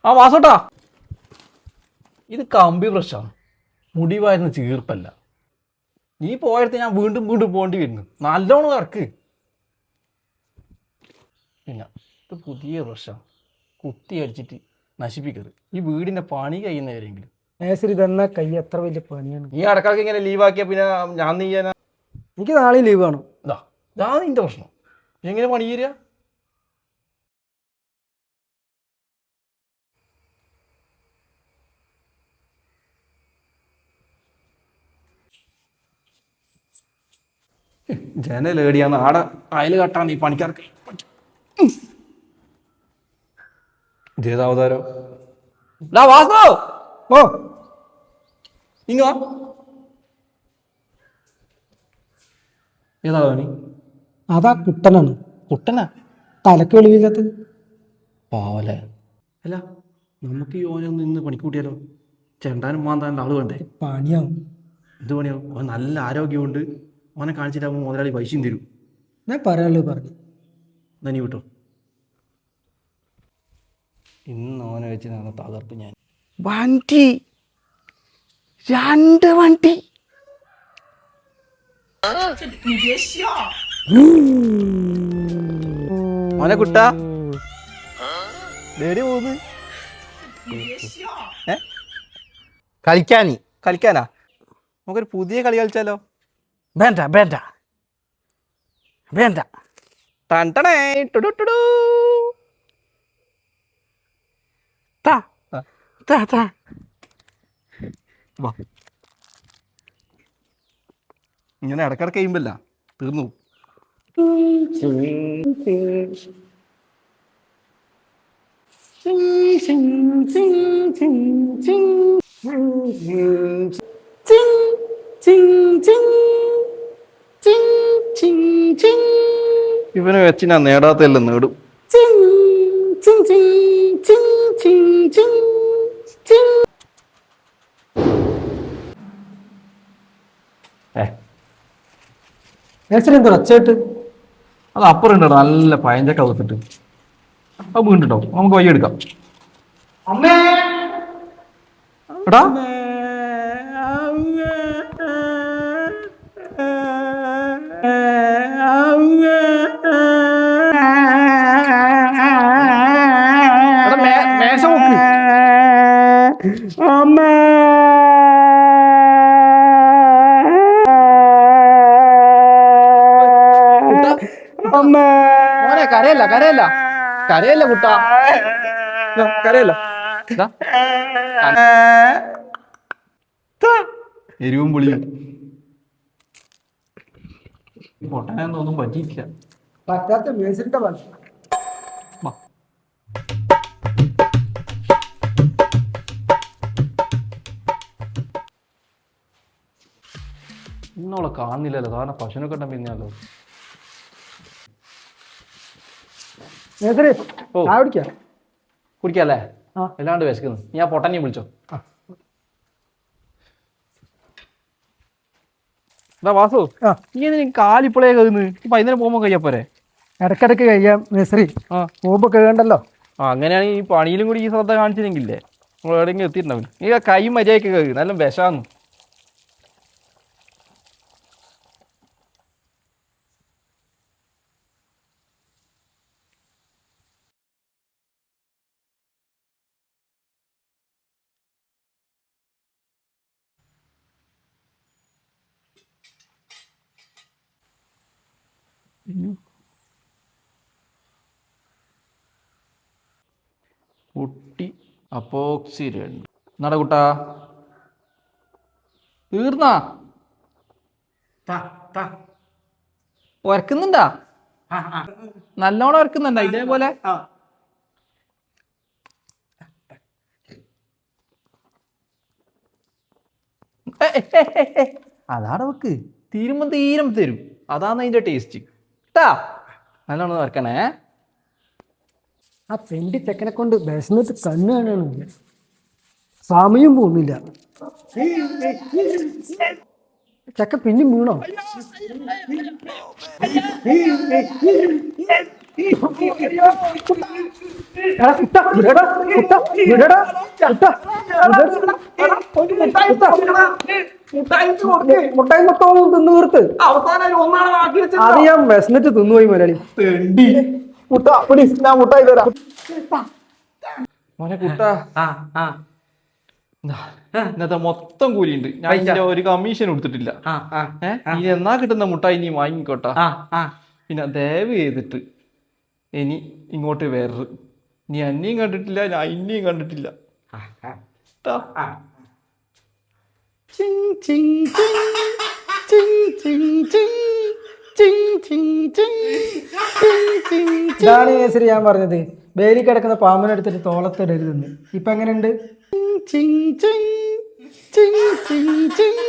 ആ വാസോട്ടാ, ഇത് കമ്പി ബ്രഷാണ്, മുടിവായിരുന്ന ചീർപ്പല്ല. നീ പോയടുത്ത് ഞാൻ വീണ്ടും വീണ്ടും പോകേണ്ടി വരുന്നു. നല്ലോണം ഇറക്ക്. പിന്നെ ഇത് പുതിയ ബ്രഷാണ്, കുത്തി അടിച്ചിട്ട് നശിപ്പിക്കരുത്. ഈ വീടിൻ്റെ പണി കഴിയുന്നവരെങ്കിലും. മേസ്തിരി തന്ന കൈ എത്ര വലിയ പണിയാണ്. നീ ഇടക്കാലത്ത് ഇങ്ങനെ ലീവാക്കിയാൽ പിന്നെ ഞാൻ നീ ചെയ്യാനാ? എനിക്ക് നാളെ ലീവ് വേണം. ഇതാ നിന്റെ പ്രശ്നം. എങ്ങനെ പണി തരിക? ജനലേടിയാന്ന് ആടെ അയൽ കെട്ടാൻ ഈ പണിക്കാർക്ക് ജേതാവതാരോ. വാസോ, ഓ ഇങ്ങ വാ. ഏതാ പണി? അതാ കുട്ടനാണ്. കുട്ടനാ? തലക്ക് വെളിവില്ലാത്തത് പാവല്ലേ. അല്ല, നമുക്ക് ഈ ഓനൊന്ന് ഇന്ന് പണിക്കൂട്ടിയാലോ? ചെണ്ടാനും മാന്താനും ആള് വേണ്ടേ? പണിയാവും. എന്ത് പണിയാവും? അവൻ നല്ല ആരോഗ്യമുണ്ട്. ഓനെ കാണിച്ചിട്ടാകുമ്പോൾ മുതലാളി പൈസയും തരും. ഞാൻ പറയാനുള്ളത് പറഞ്ഞു. എന്നാ നീ വിട്ടോ. ഇന്ന് ഓനെ വെച്ച് നടന്ന തകർപ്പ് ഞാൻ. വണ്ടി 2 വണ്ടി. മോനെ കുട്ടാ, ദേടി പോന്ന് കളിക്കാനാ? നമുക്കൊരു പുതിയ കളി കളിച്ചാലോ? വേണ്ട വേണ്ട വേണ്ട. ടണ്ടണേ ടുടുടുടു. താ താ താ. വാ. ഇങ്ങനെ ഇടക്കിടക്ക് കഴിയുമ്പല്ല തീർന്നു. ഇവനെ വെച്ച് ഞാൻ നേടാത്തെല്ലാം നേടും. മേസ്തിരി എന്താ ഒച്ചയായിട്ട്? അത് അപ്പുറം ഉണ്ടോ നല്ല പയഞ്ചക്ക കവുത്തിട്ട്. അത് വീണ്ടുണ്ടാവും, നമുക്ക് വഴി എടുക്കാം. എടാ മേശ നോക്ക്. മോനെ കരയല്ല കരയല്ല കരയല്ല കുട്ടാ, കരയല്ല. എരിവും പുളിയും പൊട്ടാനൊന്നും പറ്റിയിട്ടില്ല. പറ്റാത്ത മേസ്തിരിന്റെ പണി. ഇന്നോളെ കാണുന്നില്ലല്ലോ, കാരണം പശുവിനൊക്കെ ഉണ്ടെങ്കിൽ പിന്നെയല്ലോ. മേസ്തിരി ഓ ചായ കുടിക്കാം. കുടിക്കല്ലേ? ആ. എല്ലാണ്ട് വിശക്കുന്നു. ഞാൻ പൊട്ടനെയും വിളിച്ചോ. എടാ വാസു, ആ. നീ എന്തിനാ കാലിപ്പോളേ കഴിയുന്നു? ഇപ്പൊ വൈകുന്നേരം പോകുമ്പോ കഴിയപ്പോരെ? ഇടക്കിടക്ക് കഴിയാം മേസ്തിരി. ആ പോകുമ്പോ കഴിയണ്ടല്ലോ. ആ അങ്ങനെയാണെങ്കിൽ ഈ പണിയിലും കൂടി ഈ ശ്രദ്ധ കാണിച്ചില്ലെങ്കിലേ നമ്മൾ എവിടെയെങ്കിലും എത്തിയിട്ടുണ്ടാവില്ല. നീ ആ കൈ മര്യാദയ്ക്ക് കഴിയും, നല്ല വിഷാന്ന്. കുട്ടി അപ്പോക്സി 2 നട കുട്ടാ, തീർന്നാ? വരക്കുന്നുണ്ടാ? നല്ലോണം വരക്കുന്നുണ്ടാ? ഇതേപോലെ അതാടെ വെക്ക്. തീരുമ്പോ തരും. അതാണ് അതിന്റെ ടേസ്റ്റ് കേട്ടാ. നല്ലോണം വരക്കണേ. ആ പെണ്ടി ചെക്കനെ കൊണ്ട് വിശന്നിട്ട് കണ്ണ് കാണാനില്ല, സമയം പോകുന്നില്ല. ചെക്ക പിന്നെയും വീണോ? എടാ, കുട്ട, വിടടാ, കുട്ട, വിടടാ, കുട്ട, മുട്ടായി മൊത്തം തിന്നു തീർത്ത് അവസാനം ഒന്നാണ് ബാക്കി വെച്ചത്. അത് ഞാൻ വിശന്നിട്ട് തിന്നുപോയി മുരളി. തെണ്ടി. കുട്ട, please, ഞാൻ മുട്ടായി തരാം. മോനെ കുട്ട, ആ ആ ഇന്നത്തെ മൊത്തം കൂലിയുണ്ട്. ഞാൻ ഇതിന്റെ ഒരു കമ്മീഷൻ കൊടുത്തിട്ടില്ല. ആ ആ ഇനി എന്നാ കിട്ടുന്ന മുട്ടായി നീ വാങ്ങിക്കോട്ടാ. ആ ആ പിന്നെ ദയവ് ചെയ്തിട്ട് ഇനി ഇങ്ങോട്ട് വരരുത്. നീ എന്നെയും കണ്ടിട്ടില്ല, ഞാൻ ഇന്നെയും കണ്ടിട്ടില്ല. ട്ടാ. ചിങ് ചിങ് ചിങ് ചിങ് ചിങ് ചിങ് ചിങ് ചിങ് ചിങ് ചിങ് ചിങ് ചിങ്. ഇതാണ് കേസരി ഞാൻ പറഞ്ഞത്, വേലി കിടക്കുന്ന പാമ്പിനെടുത്തിട്ട് തോളത്തിടരുതെന്ന്. ഇപ്പൊ എങ്ങനെയുണ്ട്? ചിങ് ചിങ് ചിങ് ചിങ് ചിങ്